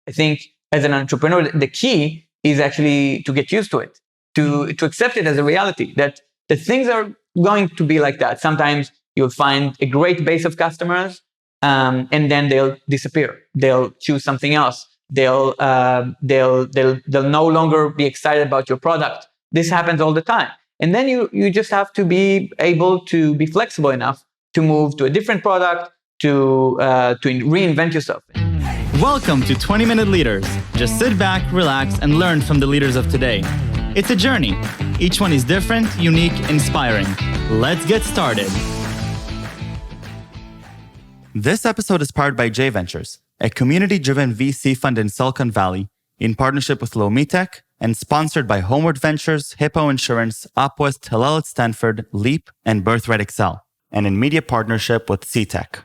I think as an entrepreneur, the key is actually to get used to it, to accept it as a reality, that the things are going to be like that. Sometimes you'll find a great base of customers, and then they'll disappear. They'll choose something else. They'll no longer be excited about your product. This happens all the time. And then you just have to be able to be flexible enough to move to a different product, to reinvent yourself. Welcome to 20-Minute Leaders. Just sit back, relax, and learn from the leaders of today. It's a journey. Each one is different, unique, inspiring. Let's get started. This episode is powered by J Ventures, a community-driven VC fund in Silicon Valley, in partnership with Lomitech, and sponsored by Homeward Ventures, Hippo Insurance, Upwest, Hillel at Stanford, Leap, and Birthright Excel, and in media partnership with CTech.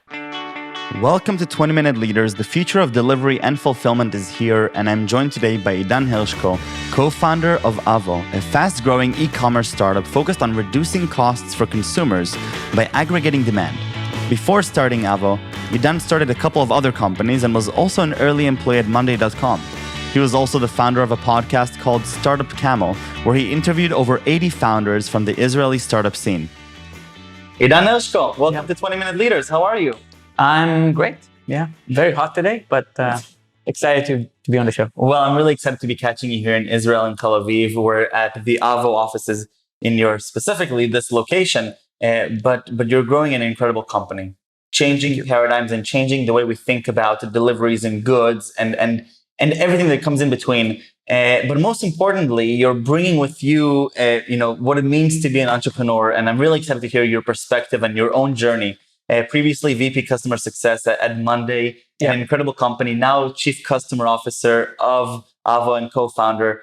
Welcome to 20-Minute Leaders. The future of delivery and fulfillment is here, and I'm joined today by Idan Hershko, co-founder of Avo, a fast-growing e-commerce startup focused on reducing costs for consumers by aggregating demand. Before starting Avo, Idan started a couple of other companies and was also an early employee at Monday.com. He was also the founder of a podcast called Startup Camel, where he interviewed over 80 founders from the Israeli startup scene. Idan Hershko, welcome to 20-Minute Leaders. How are you? I'm great. Yeah, very hot today, but excited to be on the show. Well, I'm really excited to be catching you here in Israel and Tel Aviv. We're at the Avo offices in your, specifically this location, but you're growing an incredible company, changing paradigms and changing the way we think about deliveries and goods and everything that comes in between. But most importantly, you're bringing with you, what it means to be an entrepreneur. And I'm really excited to hear your perspective and your own journey. Previously VP Customer Success at Monday, an incredible company, now Chief Customer Officer of Avo and co-founder.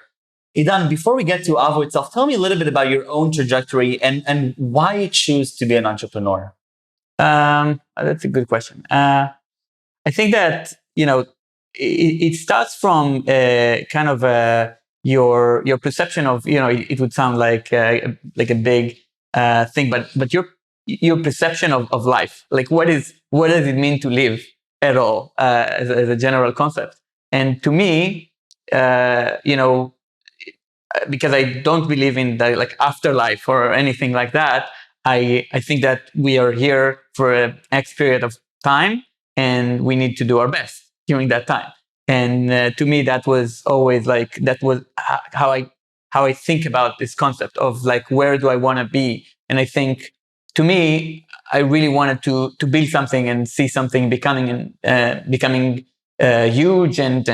Idan, before we get to Avo itself, tell me a little bit about your own trajectory and why you choose to be an entrepreneur. That's a good question. I think that, it starts from your perception of, it would sound like a big thing, but your perception of life, like what does it mean to live at all, as a general concept. And to me, because I don't believe in the afterlife or anything like that, I think that we are here for an X period of time and we need to do our best during that time. And to me, that was always how I think about this concept of where do I want to be? And I think, to me, I really wanted to build something and see something becoming huge and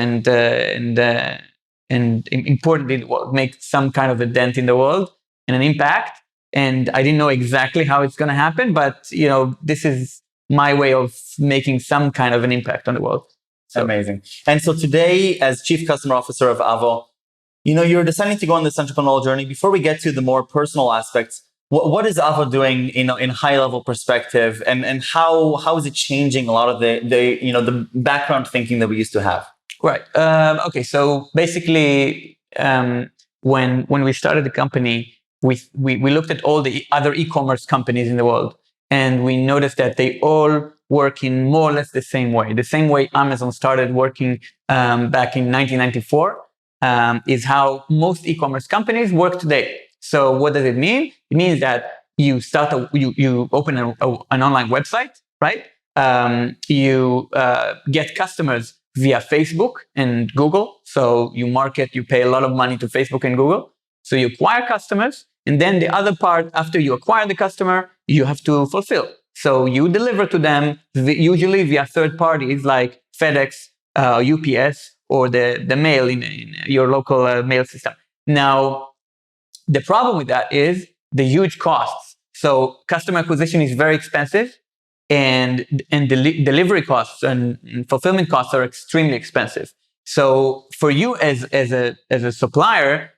important in the world, make some kind of a dent in the world and an impact. And I didn't know exactly how it's going to happen, but this is my way of making some kind of an impact on the world. So. Amazing. And so today, as Chief Customer Officer of Avo, you're deciding to go on this entrepreneurial journey. Before we get to the more personal aspects, what is Avo doing, in high level perspective, and how is it changing a lot of the background thinking that we used to have? Right. Okay. So basically, when we started the company, we looked at all the other e-commerce companies in the world, and we noticed that they all work in more or less the same way Amazon started working back in 1994, is how most e-commerce companies work today. So what does it mean? It means that you open an online website, right? You get customers via Facebook and Google. So you pay a lot of money to Facebook and Google. So you acquire customers. And then the other part, after you acquire the customer, you have to fulfill. So you deliver to them, usually via third parties like FedEx, UPS, or the mail in your local mail system. Now, the problem with that is the huge costs. So customer acquisition is very expensive, and delivery costs and fulfillment costs are extremely expensive. So for you as a supplier,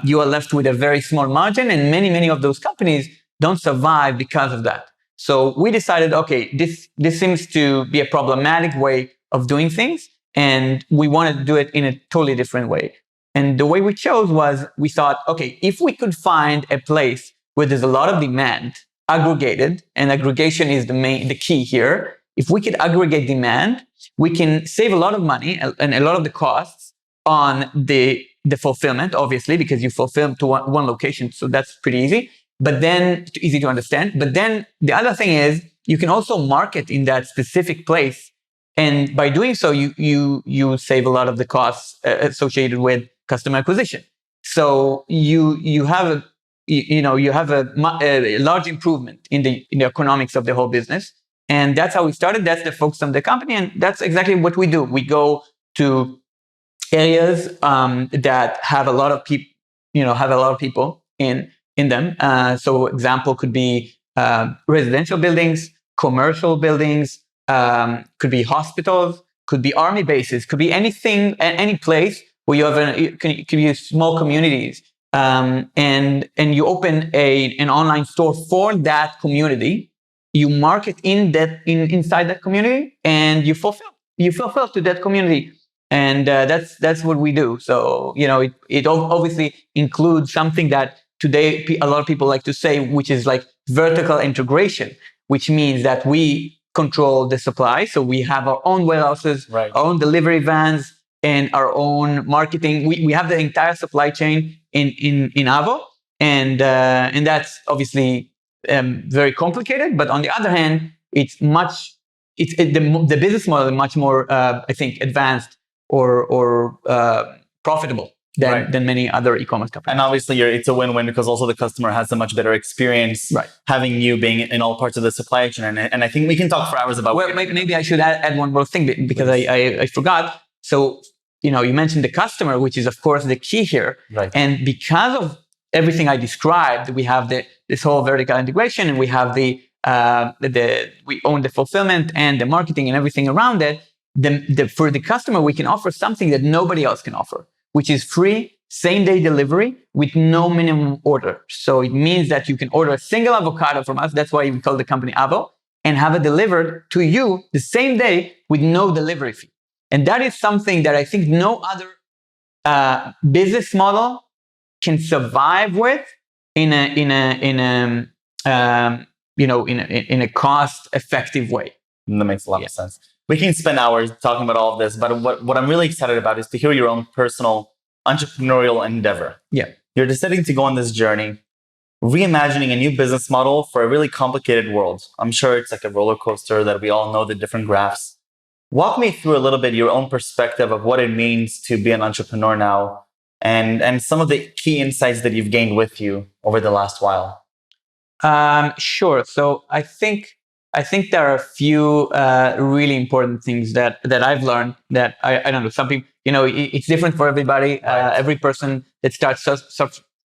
you are left with a very small margin, and many of those companies don't survive because of that. So we decided, okay, this seems to be a problematic way of doing things, and we wanted to do it in a totally different way. And the way we chose was, we thought, okay, if we could find a place where there's a lot of demand, aggregated, and aggregation is the key here, if we could aggregate demand, we can save a lot of money and a lot of the costs on the fulfillment, obviously, because you fulfill to one location. So that's pretty easy, but then easy to understand. But then the other thing is you can also market in that specific place. And by doing so, you save a lot of the costs associated with customer acquisition. So you have a large improvement in the economics of the whole business. And that's how we started. That's the focus of the company. And that's exactly what we do. We go to areas that have a lot of people in them. So example could be residential buildings, commercial buildings, could be hospitals, could be army bases, could be anything, any place where you have it could be small communities, and you open an online store for that community. You market inside that community, and you fulfill to that community. And that's what we do. So, it obviously includes something that today a lot of people like to say, which is like vertical integration, which means that we control the supply. So we have our own warehouses, right, our own delivery vans, and our own marketing. We have the entire supply chain in Avo. And that's obviously very complicated. But on the other hand, the business model is much more, I think, advanced or profitable than many other e-commerce companies. And obviously, it's a win-win because also the customer has a much better experience having you being in all parts of the supply chain. And I think we can talk for hours about. Well, maybe I should add one more thing because I forgot. So you mentioned the customer, which is of course the key here. Right. And because of everything I described, we have this whole vertical integration, and we have we own the fulfillment and the marketing and everything around it. For the customer, we can offer something that nobody else can offer, which is free same-day delivery with no minimum order. So it means that you can order a single avocado from us. That's why we call the company Avo, and have it delivered to you the same day with no delivery fee. And that is something that I think no other business model can survive with in a cost-effective way. That makes a lot of sense. We can spend hours talking about all of this, but what I'm really excited about is to hear your own personal entrepreneurial endeavor. Yeah. You're deciding to go on this journey, reimagining a new business model for a really complicated world. I'm sure it's like a roller coaster that we all know the different graphs. Walk me through a little bit your own perspective of what it means to be an entrepreneur now and some of the key insights that you've gained with you over the last while. Sure. So I think there are a few really important things that I've learned that I don't know. Some people, it's different for everybody. Every person that starts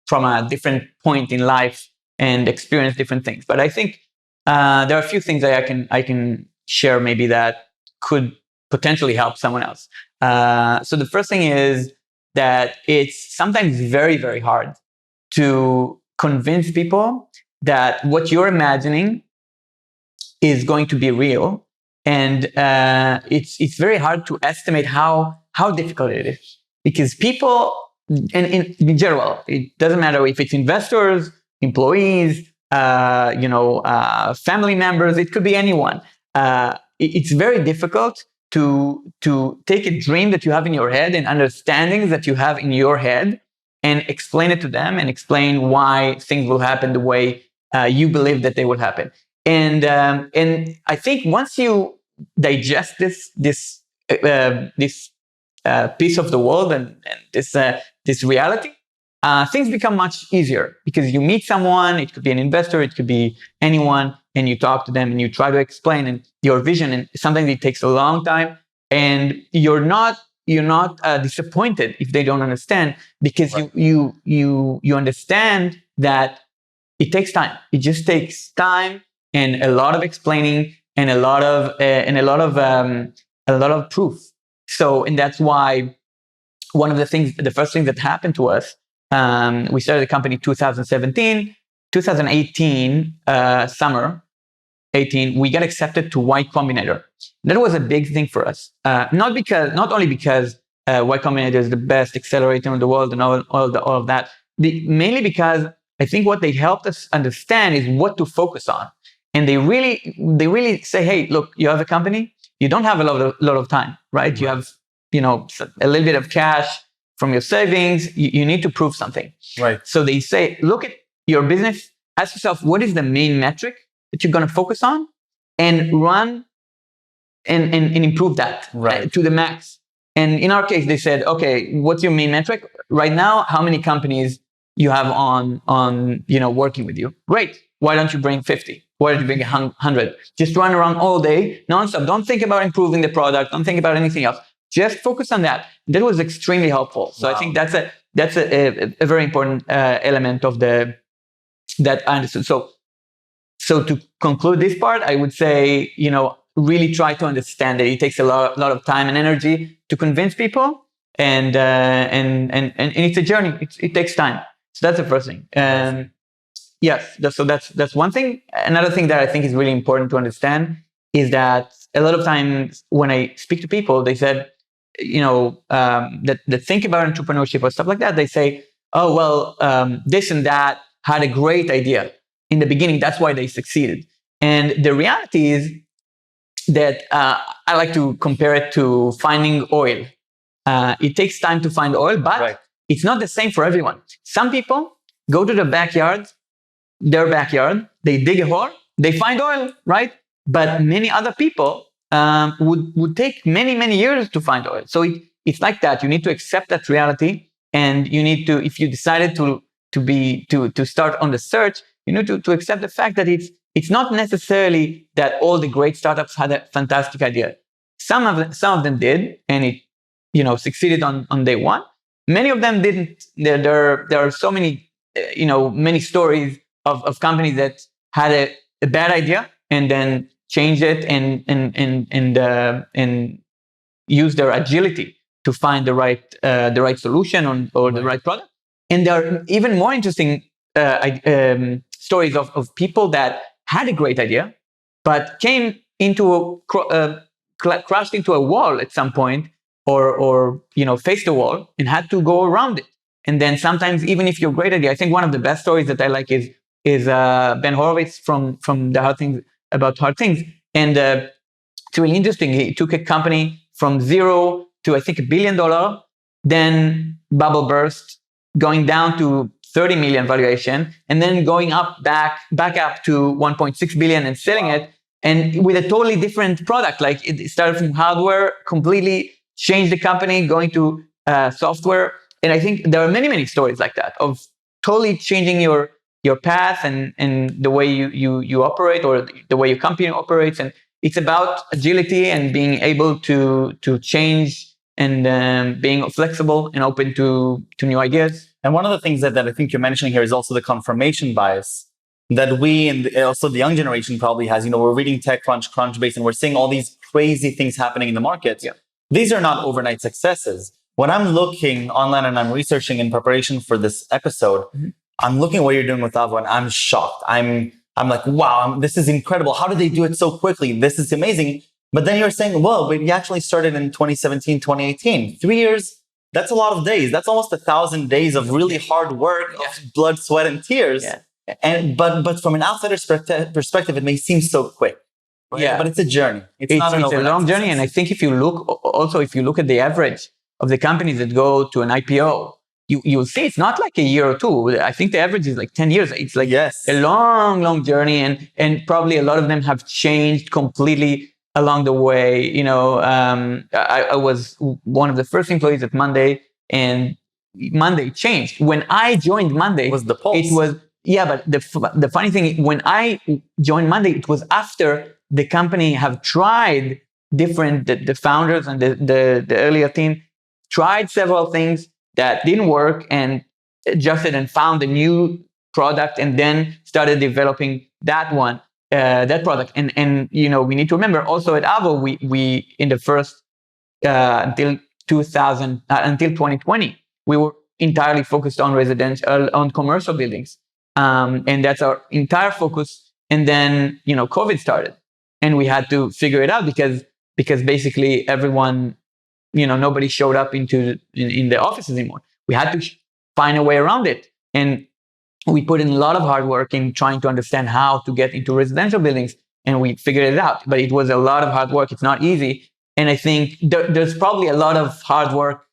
from a different point in life and experience different things. But I think there are a few things that I can share maybe that could potentially help someone else. So the first thing is that it's sometimes very, very hard to convince people that what you're imagining is going to be real, and it's very hard to estimate how difficult it is, because people, and in general, it doesn't matter if it's investors, employees, family members, it could be anyone. It's very difficult to take a dream that you have in your head and understandings that you have in your head and explain it to them and explain why things will happen the way you believe that they will happen. And I think once you digest this piece of the world and this reality, things become much easier, because you meet someone. It could be an investor, it could be anyone, and you talk to them and you try to explain your vision. And sometimes it takes a long time, and you're not disappointed if they don't understand, because you understand that it takes time. It just takes time and a lot of explaining and a lot of proof. So, and that's why the first thing that happened to us, we started the company 2017, 2018 summer 18, we got accepted to Y Combinator. That was a big thing for us. Not only because Y Combinator is the best accelerator in the world and all of that, mainly because I think what they helped us understand is what to focus on. And they really say, hey, look, you have a company, you don't have a lot of time, right? You have, a little bit of cash from your savings. You need to prove something. Right. So they say, look at your business, ask yourself, what is the main metric that you're going to focus on, and run and improve that to the max. And in our case, they said, okay, what's your main metric right now? How many companies you have on working with you? Great. Why don't you bring 50? Why don't you bring 100? Just run around all day, nonstop. Don't think about improving the product. Don't think about anything else. Just focus on that. That was extremely helpful. So I think that's a very important element of that I understood. So to conclude this part, I would say, really try to understand that it takes a lot of time and energy to convince people, and it's a journey. It takes time. So that's the first thing. Yes. So that's one thing. Another thing that I think is really important to understand is that a lot of times when I speak to people, they said, that think about entrepreneurship or stuff like that. They say, oh, well, this and that had a great idea in the beginning. That's why they succeeded. And the reality is that I like to compare it to finding oil. It takes time to find oil, but it's not the same for everyone. Some people go to their backyard, they dig a hole, they find oil, right? But many other people would take many, many years to find oil. So it's like that. You need to accept that reality, and you need to, if you decided to start on the search, you need to accept the fact that it's not necessarily that all the great startups had a fantastic idea. Some of them did, and it succeeded on day one. Many of them didn't. There are so many many stories of companies that had a bad idea and then changed it and use their agility to find the right solution or the right product. And there are even more interesting stories of people that had a great idea, but came into crashed into a wall at some point, or faced a wall and had to go around it. And then sometimes, even if you're great idea, I think one of the best stories that I like is Ben Horowitz from the Hard Things. And it's really interesting. He took a company from zero to, I think, $1 billion, then bubble burst, going down to 30 million valuation, and then going back up to 1.6 billion and selling it, and with a totally different product. Like, it started from hardware, completely changed the company, going to software. And I think there are many, many stories like that of totally changing your path and the way you operate, or the way your company operates. And it's about agility and being able to change, and being flexible and open to new ideas. And one of the things that I think you're mentioning here is also the confirmation bias that we, and also the young generation probably has. We're reading TechCrunch, Crunchbase, and we're seeing all these crazy things happening in the market. Yeah. These are not overnight successes. When I'm looking online and I'm researching in preparation for this episode, I'm looking at what you're doing with Avo, and I'm shocked. I'm like, wow, this is incredible. How did they do it so quickly? This is amazing. But then you're saying, well, but you actually started in 2017, 2018. 3 years, that's a lot of days. That's almost 1,000 days of really hard work, of blood, sweat, and tears. Yeah. But from an outsider's perspective, it may seem so quick. Right? Yeah. But it's a journey. It's not an overnight a long journey. success. And I think if you look at the average of the companies that go to an IPO, you'll see it's not like a year or two. I think the average is like 10 years. It's like a long, long journey. And probably a lot of them have changed completely along the way. I was one of the first employees at Monday, and Monday changed. When I joined Monday, it was the pulse. It was, but the funny thing, when I joined Monday, it was after the company have tried different, the founders and the earlier team tried several things that didn't work, and adjusted and found a new product, and then started developing that product. And we need to remember also at Avo, we in the first until 2020, we were entirely focused on residential, on commercial buildings, and that's our entire focus. And then COVID started, and we had to figure it out because basically everyone, nobody showed up in the offices anymore. We had to find a way around it. And we put in a lot of hard work in trying to understand how to get into residential buildings, and we figured it out. But it was a lot of hard work. It's not easy. And I think there's probably a lot of hard work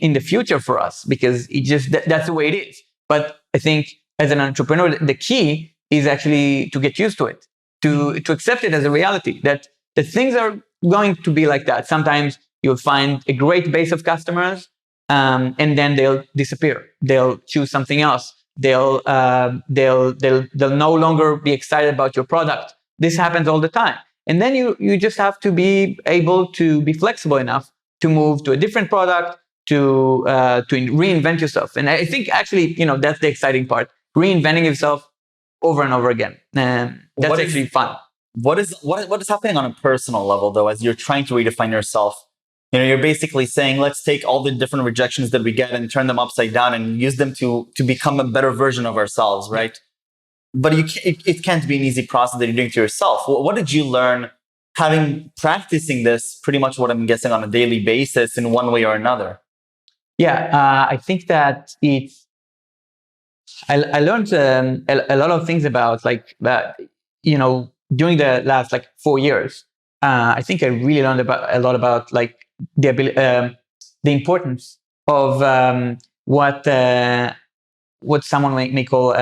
in the future for us, because it just that's the way it is. But I think as an entrepreneur, the key is actually to get used to it, to accept it as a reality, that things are going to be like that. Sometimes you'll find a great base of customers, and then they'll disappear. They'll choose something else. They'll no longer be excited about your product. This happens all the time. And then you just have to be able to be flexible enough to move to a different product, to reinvent yourself. And I think actually, that's the exciting part, reinventing yourself over and over again. And that's actually fun. What is happening on a personal level, though, as you're trying to redefine yourself? You're basically saying, let's take all the different rejections that we get and turn them upside down and use them to become a better version of ourselves, right? But it can't be an easy process that you're doing to yourself. What did you learn practicing this, pretty much what I'm guessing, on a daily basis in one way or another? Yeah, I think that I learned a lot of things about during the last 4 years. I think I really learned a lot about the importance of what someone may call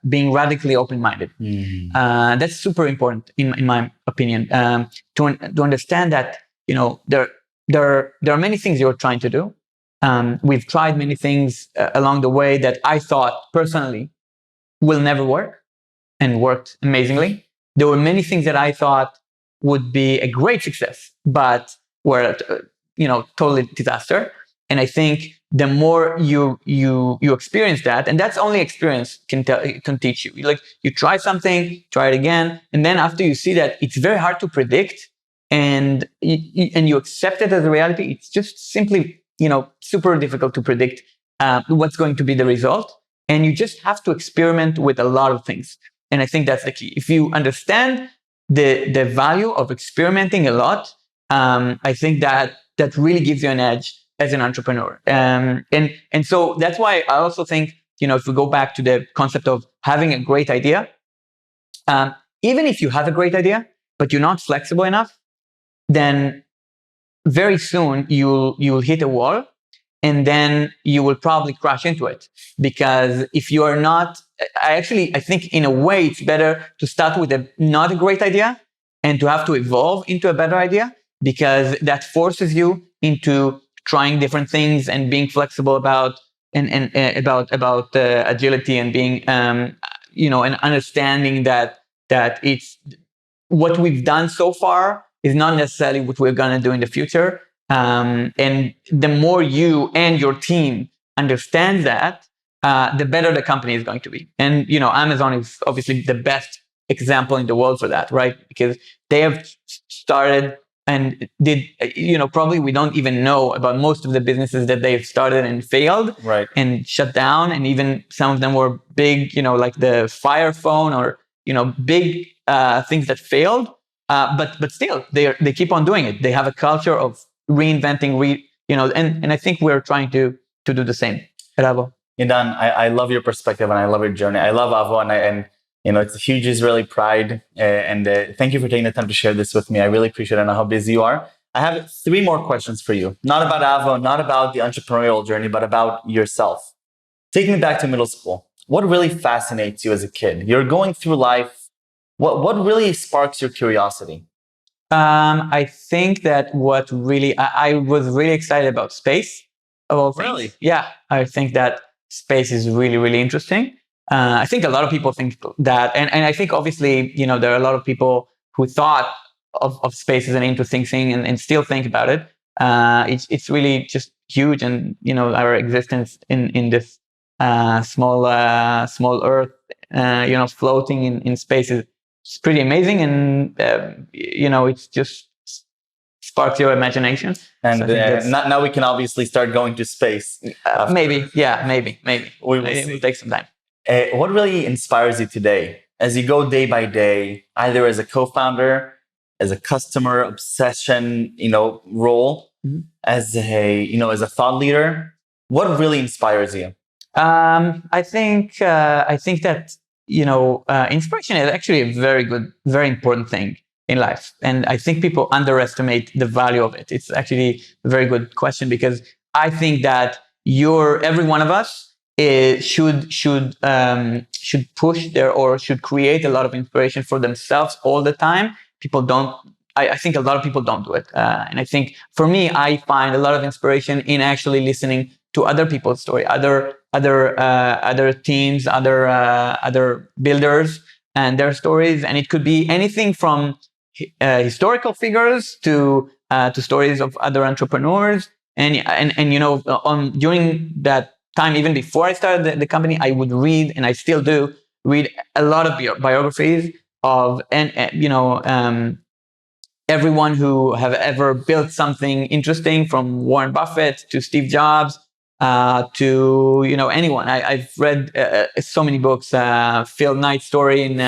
being radically open-minded. That's super important in my opinion, to understand that there are many things you're trying to do. We've tried many things along the way that I thought personally will never work, and worked amazingly. There were many things that I thought would be a great success, but were totally disaster. And I think the more you experience that, and that's only experience can teach you. You try something, try it again, and then after you see that it's very hard to predict, and you accept it as a reality, it's just simply super difficult to predict what's going to be the result. And you just have to experiment with a lot of things. And I think that's the key. If you understand the value of experimenting a lot, I think that really gives you an edge as an entrepreneur. And so that's why I also think, if we go back to the concept of having a great idea, even if you have a great idea, but you're not flexible enough, then very soon you'll hit a wall, and then you will probably crash into it. Because if you are not, I think in a way it's better to start with not a great idea and to have to evolve into a better idea, because that forces you into trying different things and being flexible about agility, and being and understanding that it's what we've done so far is not necessarily what we're going to do in the future. And the more you and your team understand that, the better the company is going to be. And, Amazon is obviously the best example in the world for that, right? Because they have started and did, probably we don't even know about most of the businesses that they've started and failed, right, and shut down. And even some of them were big, like the Fire phone, or, big things that failed. But still, they keep on doing it. They have a culture of reinventing, and I think we're trying to do the same at Avo. Idan, I love your perspective and I love your journey. I love Avo, and it's a huge Israeli pride. And thank you for taking the time to share this with me. I really appreciate it. I know how busy you are. I have 3 more questions for you. Not about Avo, not about the entrepreneurial journey, but about yourself. Take me back to middle school. What really fascinates you as a kid? You're going through life. What really sparks your curiosity? I think that what really, I was really excited about space. Really? Yeah, I think that space is really, really interesting. I think a lot of people think that, and I think obviously, there are a lot of people who thought of space as an interesting thing, and still think about it. It's really just huge, and our existence in this small Earth, floating in space is pretty amazing, and it's just sparks your imagination. And so now we can obviously start going to space. Maybe. We will see. It will take some time. What really inspires you today as you go day by day, either as a co-founder, as a customer obsession, role, as a thought leader? What really inspires you? I think that inspiration is actually a very good, very important thing in life, and I think people underestimate the value of it. It's actually a very good question because I think that every one of us should push or should create a lot of inspiration for themselves all the time. People don't. I think a lot of people don't do it, and I think for me, I find a lot of inspiration in actually listening to other people's story, other teams, other builders and their stories, and it could be anything from historical figures to stories of other entrepreneurs, and during that time, even before I started the company, I would read, and I still do read a lot of biographies of everyone who have ever built something interesting, from Warren Buffett to Steve Jobs to anyone. I've read so many books. Phil Knight's story in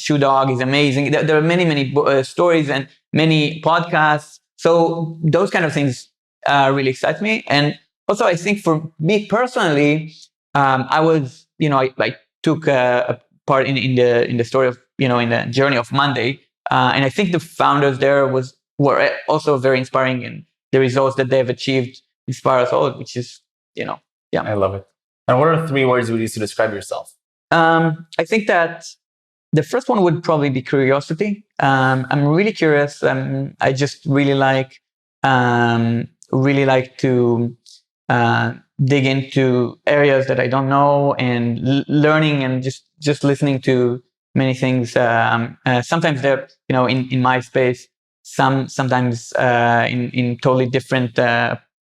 Shoe Dog is amazing. There are many stories and many podcasts. So those kind of things really excite me. And also, I think for me personally, I was I took a part in the story of in the journey of Monday. And I think the founders there were also very inspiring, and the results that they've achieved inspire us all, which is, yeah. I love it. And what are 3 words you would use to describe yourself? I think that the first one would probably be curiosity. I'm really curious. I just really like to dig into areas that I don't know, and learning, and just listening to many things. Sometimes they're, in my space, sometimes in totally different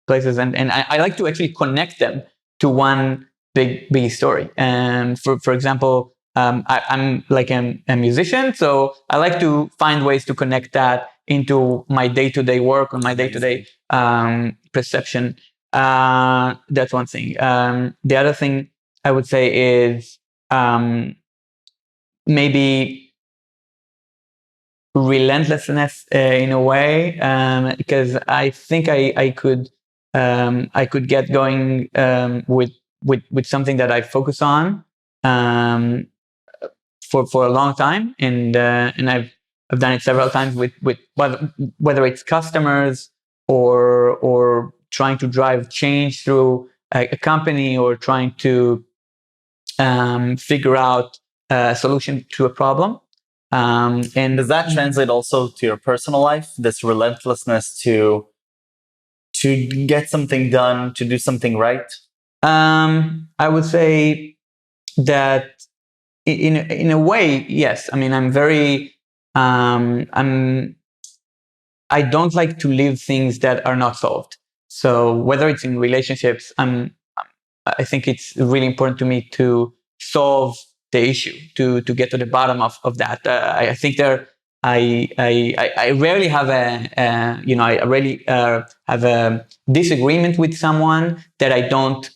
places. And I like to actually connect them to one big story. And for example, I'm like a musician, so I like to find ways to connect that into my day-to-day work or my day-to-day perception. That's one thing. The other thing I would say is maybe relentlessness in a way, because I think I could get going with something that I focus on for a long time, and I've done it several times with whether it's customers or trying to drive change through a company, or trying to figure out a solution to a problem. And does that translate also to your personal life? This relentlessness to get something done, to do something right? I would say that in a way, yes. I mean, I don't like to leave things that are not solved. So whether it's in relationships, I think it's really important to me to solve the issue, to get to the bottom of that. I think I rarely have I rarely have a disagreement with someone that I don't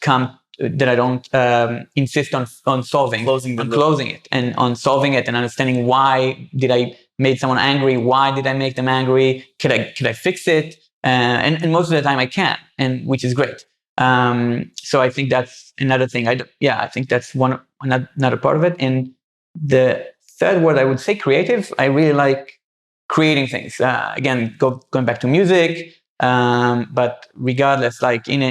insist on solving, closing it, and on solving it, and understanding why did I made someone angry, why did I make them angry, could I fix it, and most of the time I can, and which is great. So I think that's another thing. I think that's another part of it. And the third word, I would say creative. I really like creating things. Again, going back to music, but regardless, like in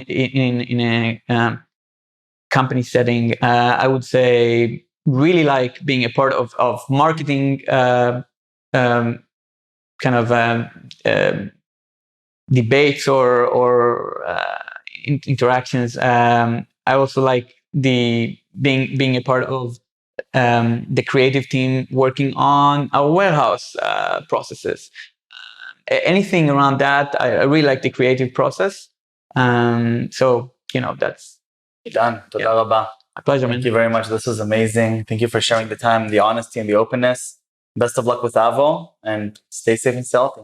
a company setting, I would say really like being a part of marketing, kind of debates or interactions. I also like being a part of the creative team working on our warehouse processes. Anything around that, I really like the creative process. So that's done. Toda rabba. My pleasure, man. Thank you very much. This was amazing. Thank you for sharing the time, the honesty, and the openness. Best of luck with Avo, and stay safe and stay healthy.